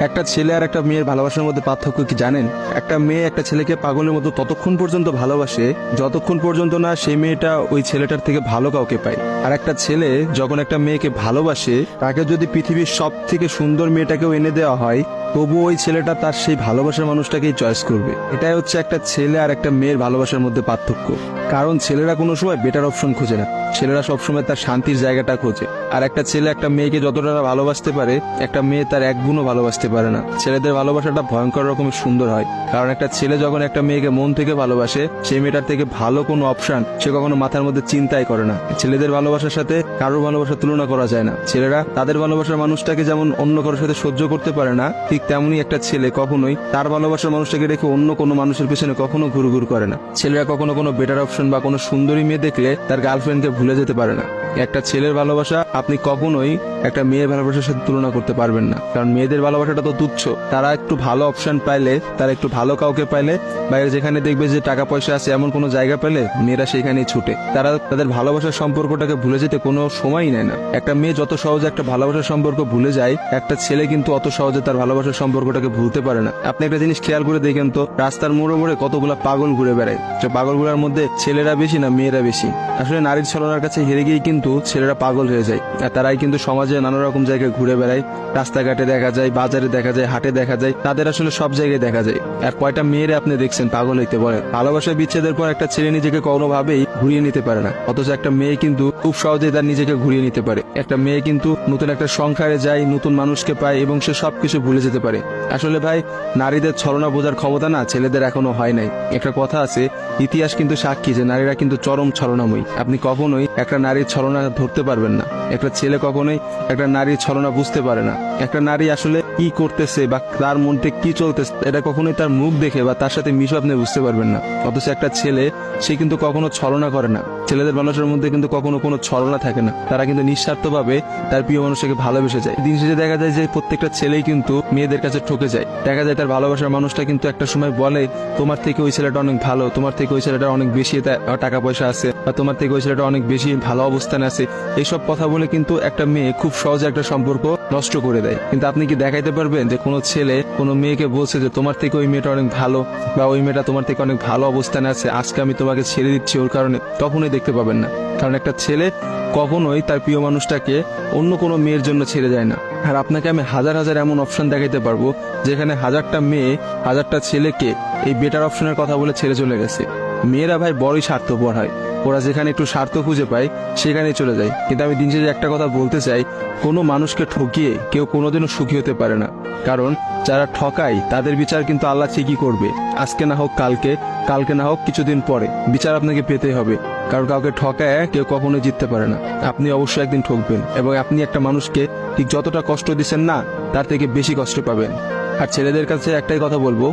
একটা ছেলে আর একটা মেয়ের ভালোবাসার মধ্যে পার্থক্য কি জানেন? একটা মেয়ে একটা ছেলেকে পাগলের মতো ততক্ষণ পর্যন্ত ভালোবাসে যতক্ষণ পর্যন্ত না সেই মেয়েটা ওই ছেলেটার থেকে ভালো কাউকে পায়। আর একটা ছেলে যখন একটা মেয়েকে ভালোবাসে, তাকে যদি পৃথিবীর সব থেকে সুন্দর মেয়েটাকেও এনে দেওয়া হয়, তবু ওই ছেলেটা তার সেই ভালোবাসার মানুষটাকেই চয়েস করবে। এটাই হচ্ছে একটা ছেলে আর একটা মেয়ের ভালোবাসার মধ্যে পার্থক্য। কারণ ছেলেরা কোনো সময় বেটার অপশন খোঁজে না, ছেলেরা সবসময় তার শান্তির জায়গাটা খোঁজে। আর একটা ছেলে একটা মেয়েকে যতটা ভালোবাসতে পারে, একটা মেয়ে তার এক গুণও ভালোবাসতে পারে না। ছেলেদের ভালোবাসাটা ভয়ঙ্কর রকমের সুন্দর হয়, কারণ একটা ছেলে যখন একটা মেয়েকে মন থেকে ভালোবাসে, সেই মেয়েটার থেকে ভালো কোনো অপশন সে কখনো মাথার মধ্যে চিন্তাই করে না। ছেলেদের ভালোবাসার সাথে কারোর ভালোবাসার তুলনা করা যায় না। ছেলেরা তাদের ভালোবাসার মানুষটাকে যেমন অন্য কারোর সাথে সহ্য করতে পারে না, ঠিক তেমনি একটা ছেলে কখনোই তার ভালোবাসার মানুষটাকে রেখে অন্য কোনো মানুষের পেছনে কখনো ঘুরঘুর করে না। ছেলেরা কখনো কোনো বেটার অপশন বা কোনো সুন্দরী মেয়ে দেখলে তার গার্লফ্রেন্ডকে ভুলে যেতে পারে না। একটা ছেলের ভালোবাসা আপনি কখনোই একটা মেয়ের ভালোবাসার সাথে তুলনা করতে পারবেন না, কারণ মেয়েদের ভালোবাসাটা তো তুচ্ছ। তারা একটু ভালো অপশন পাইলে, তারা একটু ভালো কাউকে পাইলে, বাইরে যেখানে দেখবে যে টাকা পয়সা আছে এমন কোনো জায়গা পেলে মেয়েরা সেখানেই ছুটে। তারা তাদের ভালোবাসার সম্পর্কটাকে ভুলে যেতে কোনো সময়ই নেয় না। একটা মেয়ে যত সহজে একটা ভালোবাসার সম্পর্ক ভুলে যায়, একটা ছেলে কিন্তু অত সহজে তার ভালোবাসার সম্পর্কটাকে ভুলতে পারে না। আপনি একটা জিনিস খেয়াল করে দেখেন তো, রাস্তার মোড়ে মোড়ে কতগুলা পাগল ঘুরে বেড়ায়। যে পাগলগুলোর মধ্যে ছেলেরা বেশি না মেয়েরা বেশি? আসলে নারীর ছলনার কাছে হেরে গিয়ে কিন্তু ছেলেরা পাগল হয়ে যায়। আর তারাই কিন্তু সমাজে নানা রকম জায়গায় ঘুরে বেড়ায়। রাস্তাঘাটে দেখা যায়, বাজারে দেখা যায়, হাটে দেখা যায়, তাদের আসলে সব জায়গায় দেখা যায়। আর কয়টা মেয়েরে আপনি দেখছেন পাগল হইতে বলে? ভালোবাসা বিচ্ছেদের পর একটা ছেলে নিজেকে কোনোভাবেই ঘুরিয়ে নিতে পারে না, অথচ একটা মেয়ে কিন্তু খুব সহজেই তার নিজেকে ঘুরিয়ে নিতে পারে। একটা মেয়ে কিন্তু নতুন একটা সংসারে যায়, নতুন মানুষকে পায় এবং সে সবকিছু ভুলে যেতে পারে। আসলে ভাই, নারীদের ছলনা বোঝার ক্ষমতা না ছেলেদের এখনো হয় নাই। একটা কথা আছে, ইতিহাস কিন্তু সাক্ষী যে নারীরা কিন্তু চরম ছলনাময়ী। আপনি কখনোই একটা নারীর ছলনা ধরতে পারবেন না। একটা ছেলে কখনোই একটা নারীর ছলনা বুঝতে পারে না। একটা নারী আসলে কি করতেছে বা তার মধ্যে কি চলতেছে, এটা কখনোই তার মুখ দেখে বা তার সাথে মিশে আপনি বুঝতে পারবেন না। অথচ একটা ছেলে, সে কিন্তু কখনো ছলনা করে না। ছেলেদের মানুষের মধ্যে কিন্তু কখনো কোনো ছলনা থাকে না। তারা কিন্তু নিঃস্বার্থভাবে তার প্রিয় মানুষকে ভালোবেসে যায়। দিন শেষে দেখা যায় যে প্রত্যেকটা ছেলেই কিন্তু মেয়েদের কাছে ঠকে যায়। দেখা যায় তার ভালোবাসার মানুষটা কিন্তু একটা সময় বলে, তোমার থেকে ওই ছেলেটা অনেক ভালো, তোমার থেকে ওই ছেলেটা অনেক বেশি টাকা পয়সা আছে, বা তোমার থেকে ওই ছেলেটা অনেক বেশি ভালো অবস্থানে আছে। এইসব কথা বলে কিন্তু একটা মেয়ে খুব সহজে একটা সম্পর্ক নষ্ট করে দেয়। কিন্তু আপনি কি দেখাইতে পারবেন যে কোনো ছেলে কোনো মেয়েকে বলছে যে তোমার থেকে ওই মেয়েটা অনেক ভালো, বা ওই মেয়েটা তোমার থেকে অনেক ভালো অবস্থানে আছে, আজকে আমি তোমাকে ছেড়ে দিচ্ছি ওর কারণে? কখনোই দেখতে পাবেন না। কারণ একটা ছেলে কখনোই তার প্রিয় মানুষটাকে অন্য কোনো মেয়ের জন্য ছেড়ে যায় না। আর আপনাকে আমি হাজার হাজার এমন অপশন দেখাইতে পারবো যেখানে হাজারটা মেয়ে হাজারটা ছেলেকে এই বেটার অপশনের কথা বলে ছেড়ে চলে গেছে। মেয়েরা ভাই বড়ই স্বার্থপর হয়, ওরা যেখানে একটু স্বার্থ খুঁজে পায় সেখানেই চলে যায়। কিন্তু আমি দিন শেষে একটা কথা বলতে চাই, কোনো মানুষকে ঠকিয়ে কেউ কোনোদিনও সুখী হতে পারে না। কারণ যারা ঠকায় তাদের বিচার কিন্তু আল্লাহ ঠিকই করবে। আজকে না হোক কালকে, কালকে না হোক কিছুদিন পরে বিচার আপনাকে পেতে হবে। কারণ কাউকে ঠকায় কেউ কখনোই জিততে পারে না। আপনি অবশ্যই একদিন ঠকবেন, এবং আপনি একটা মানুষকে ঠিক যতটা কষ্ট দিচ্ছেন না, তার থেকে বেশি কষ্ট পাবেন। আর ছেলেদের কাছে একটাই কথা বলবো,